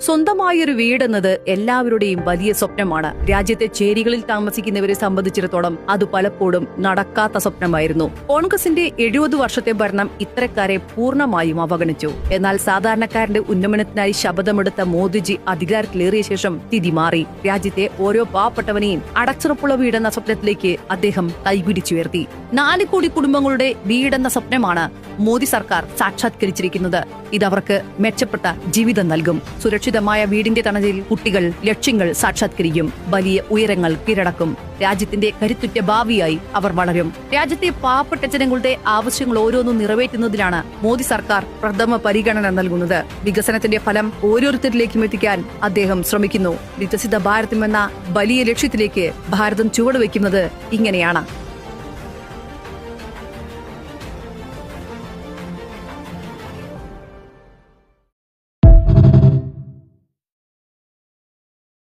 സ്വന്തമായൊരു വീടെന്നത് എല്ലാവരുടെയും വലിയ സ്വപ്നമാണ്. രാജ്യത്തെ ചേരികളിൽ താമസിക്കുന്നവരെ സംബന്ധിച്ചിടത്തോളം അത് പലപ്പോഴും നടക്കാത്ത സ്വപ്നമായിരുന്നു. കോൺഗ്രസിന്റെ 70 വർഷത്തെ ഭരണം ഇത്തരക്കാരെ പൂർണ്ണമായും അവഗണിച്ചു. എന്നാൽ സാധാരണക്കാരന്റെ ഉന്നമനത്തിനായി ശപഥമെടുത്ത മോദിജി അധികാരത്തിലേറിയ ശേഷം സ്ഥിതി മാറി. രാജ്യത്തെ ഓരോ പാവപ്പെട്ടവനെയും അടച്ചുറപ്പുള്ള വീടെന്ന സ്വപ്നത്തിലേക്ക് അദ്ദേഹം കൈപിടിച്ചുയർത്തി. 4 കോടി കുടുംബങ്ങളുടെ വീടെന്ന സ്വപ്നമാണ് മോദി സർക്കാർ സാക്ഷാത്കരിച്ചിരിക്കുന്നത്. ഇതവർക്ക് മെച്ചപ്പെട്ട ജീവിതം നൽകും. സുരക്ഷിതമായ വീടിന്റെ തണലിൽ കുട്ടികൾ ലക്ഷ്യങ്ങൾ സാക്ഷാത്കരിക്കും. വലിയ ഉയരങ്ങൾ കീഴടക്കും. രാജ്യത്തിന്റെ കരുത്തുറ്റ ഭാവിയായി അവർ വളരും. രാജ്യത്തെ പാവപ്പെട്ട ജനങ്ങളുടെ ആവശ്യങ്ങൾ ഓരോന്നും നിറവേറ്റുന്നതിനാണ് മോദി സർക്കാർ പ്രഥമ പരിഗണന നൽകുന്നത്. വികസനത്തിന്റെ ഫലം ഓരോരുത്തരിലേക്കും എത്തിക്കാൻ അദ്ദേഹം ശ്രമിക്കുന്നു. വികസിത ഭാരതം എന്ന വലിയ ലക്ഷ്യത്തിലേക്ക് ഭാരതം ചുവടുവെക്കുന്നത് ഇങ്ങനെയാണ്.